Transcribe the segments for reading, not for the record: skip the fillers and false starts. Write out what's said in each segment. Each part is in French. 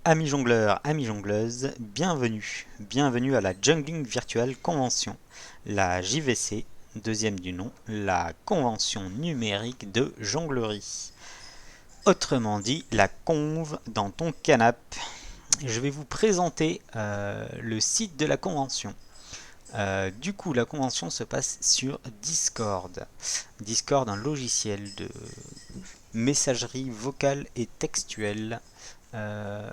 Amis jongleurs, amis jongleuses, bienvenue à la Jungling Virtual Convention, la JVC, deuxième du nom, la convention numérique de jonglerie. Autrement dit, la conve dans ton canapé. Je vais vous présenter le site de la convention. Du coup, la convention se passe sur Discord. Discord, un logiciel de messagerie vocale et textuelle. Euh,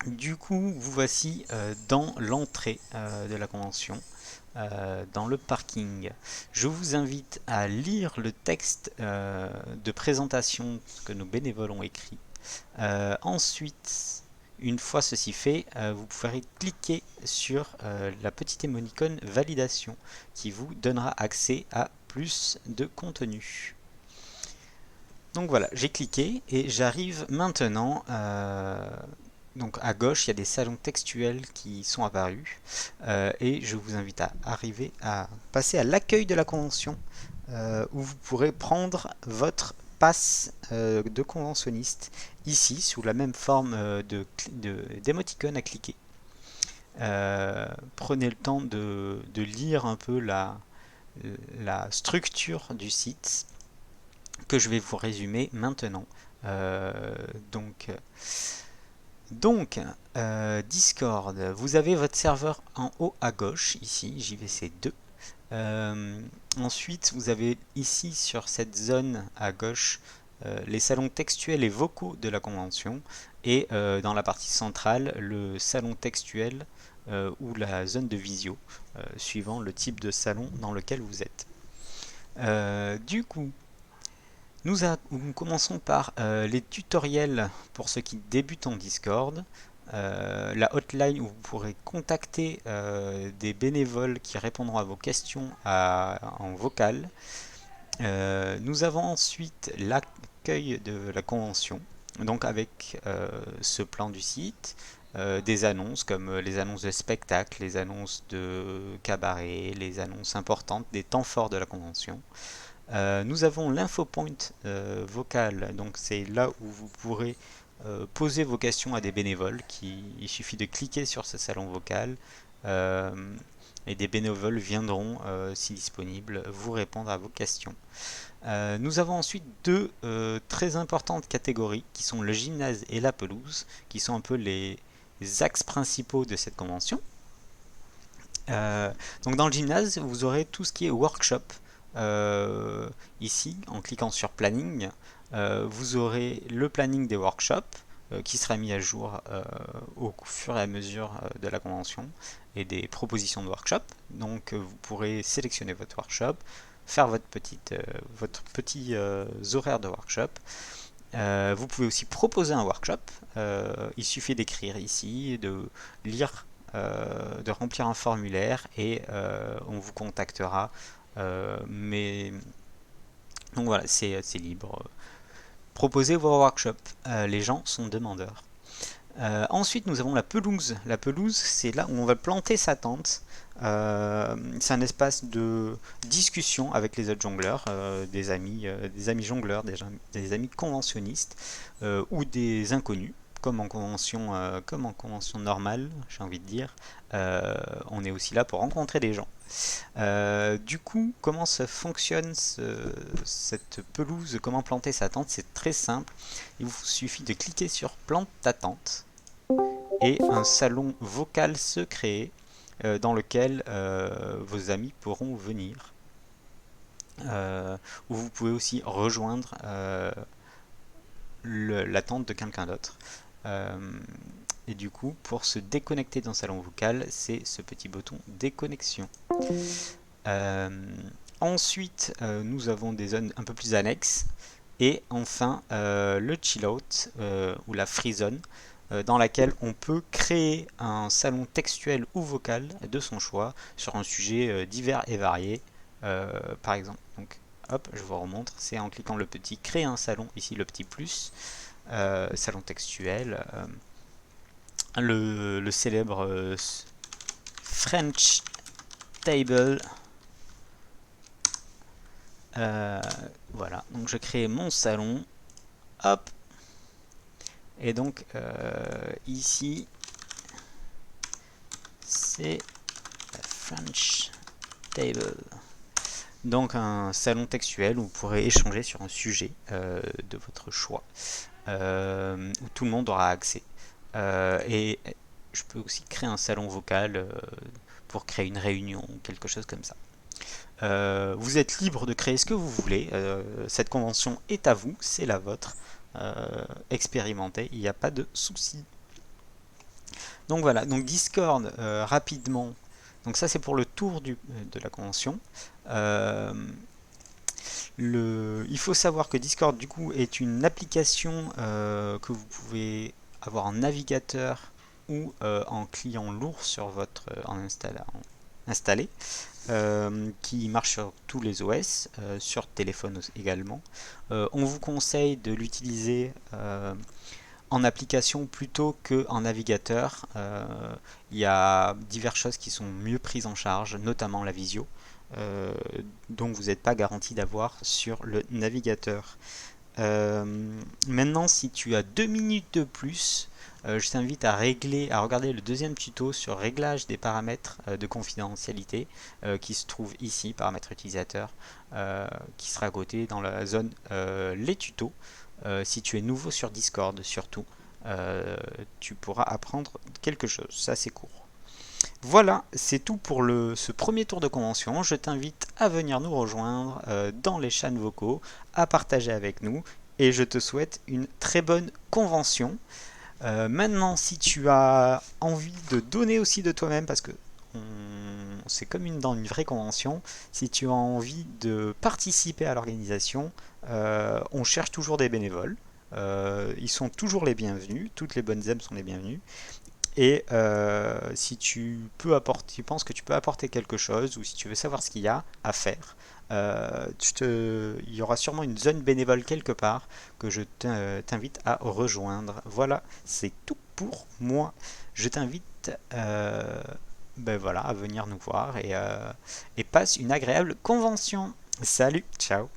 Du coup, vous voici dans l'entrée de la convention, dans le parking. Je vous invite à lire le texte de présentation que nos bénévoles ont écrit. Ensuite, une fois ceci fait, vous pourrez cliquer sur la petite émoticône validation qui vous donnera accès à plus de contenu. Donc voilà, j'ai cliqué et j'arrive maintenant. Donc à gauche, il y a des salons textuels qui sont apparus et je vous invite à arriver à passer à l'accueil de la convention où vous pourrez prendre votre passe de conventionniste ici sous la même forme d'émoticône à cliquer. Prenez le temps de lire un peu la structure du site que je vais vous résumer maintenant. Euh, donc, donc Discord, vous avez votre serveur en haut à gauche, ici, JVC2. Ensuite, vous avez ici sur cette zone à gauche les salons textuels et vocaux de la convention et dans la partie centrale le salon textuel ou la zone de visio, suivant le type de salon dans lequel vous êtes. Du coup, nous commençons par les tutoriels pour ceux qui débutent en Discord, la hotline où vous pourrez contacter des bénévoles qui répondront à vos questions en vocal. Nous avons ensuite l'accueil de la convention, donc avec ce plan du site, des annonces comme les annonces de spectacles, les annonces de cabaret, les annonces importantes des temps forts de la convention. Nous avons l'infopoint vocal, donc c'est là où vous pourrez poser vos questions à des bénévoles. Il suffit de cliquer sur ce salon vocal euh, et des bénévoles viendront, si disponibles, vous répondre à vos questions. Nous avons ensuite deux très importantes catégories qui sont le gymnase et la pelouse, qui sont un peu les axes principaux de cette convention. Euh, donc dans le gymnase, vous aurez tout ce qui est workshop. Euh, Ici, en cliquant sur planning, vous aurez le planning des workshops qui sera mis à jour au fur et à mesure de la convention et des propositions de workshop. Donc vous pourrez sélectionner votre workshop, faire votre petit horaire de workshop. Vous pouvez aussi proposer un workshop. Il suffit d'écrire ici, de lire, de remplir un formulaire et on vous contactera. Mais donc voilà, c'est libre. Proposez vos workshops. Les gens sont demandeurs. Ensuite, nous avons la pelouse. La pelouse, c'est là où on va planter sa tente. C'est un espace de discussion avec les autres jongleurs, des amis jongleurs, des amis conventionnistes ou des inconnus, comme en convention normale, j'ai envie de dire. On est aussi là pour rencontrer des gens. Du coup, comment ça fonctionne cette pelouse, comment planter sa tente? C'est très simple. Il vous suffit de cliquer sur Plante ta tente et un salon vocal se crée dans lequel vos amis pourront venir. Ou vous pouvez aussi rejoindre la tente de quelqu'un d'autre. Euh, et du coup, pour se déconnecter d'un salon vocal, c'est ce petit bouton déconnexion. Euh, Ensuite, nous avons des zones un peu plus annexes. Et enfin, le chill out ou la free zone dans laquelle on peut créer un salon textuel ou vocal de son choix sur un sujet divers et varié, par exemple. Donc, hop, je vous remontre, c'est en cliquant le petit créer un salon, ici le petit plus, salon textuel, le célèbre French Table. Euh, voilà, donc je crée mon salon, hop, Et donc ici c'est la French Table. Donc un salon textuel où vous pourrez échanger sur un sujet de votre choix, où tout le monde aura accès. Et je peux aussi créer un salon vocal pour créer une réunion ou quelque chose comme ça. Vous êtes libre de créer ce que vous voulez. Cette convention est à vous, c'est la vôtre. Expérimentez, il n'y a pas de souci. Donc voilà, donc Discord rapidement. Donc ça c'est pour le tour de la convention. Euh, il faut savoir que Discord du coup est une application que vous pouvez avoir en navigateur ou en client lourd sur votre installé, qui marche sur tous les OS, sur téléphone également. On vous conseille de l'utiliser en application plutôt qu'en navigateur. Il y a diverses choses qui sont mieux prises en charge, notamment la visio. euh, donc vous n'êtes pas garanti d'avoir sur le navigateur. Maintenant, si tu as 2 minutes de plus, je t'invite à regarder le deuxième tuto sur réglage des paramètres de confidentialité qui se trouve ici, paramètres utilisateurs, qui sera à côté dans la zone les tutos. Si tu es nouveau sur Discord surtout, tu pourras apprendre quelque chose, ça c'est court. Voilà, c'est tout pour ce premier tour de convention. Je t'invite à venir nous rejoindre dans les chats vocaux, à partager avec nous, et je te souhaite une très bonne convention. Maintenant, si tu as envie de donner aussi de toi-même, parce que c'est comme dans une vraie convention, si tu as envie de participer à l'organisation, on cherche toujours des bénévoles. Ils sont toujours les bienvenus, toutes les bonnes âmes sont les bienvenues. Et si tu penses que tu peux apporter quelque chose, ou si tu veux savoir ce qu'il y a à faire, il y aura sûrement une zone bénévole quelque part que je t'invite à rejoindre. Voilà, c'est tout pour moi. Je t'invite ben voilà, à venir nous voir et passe une agréable convention. Salut, ciao.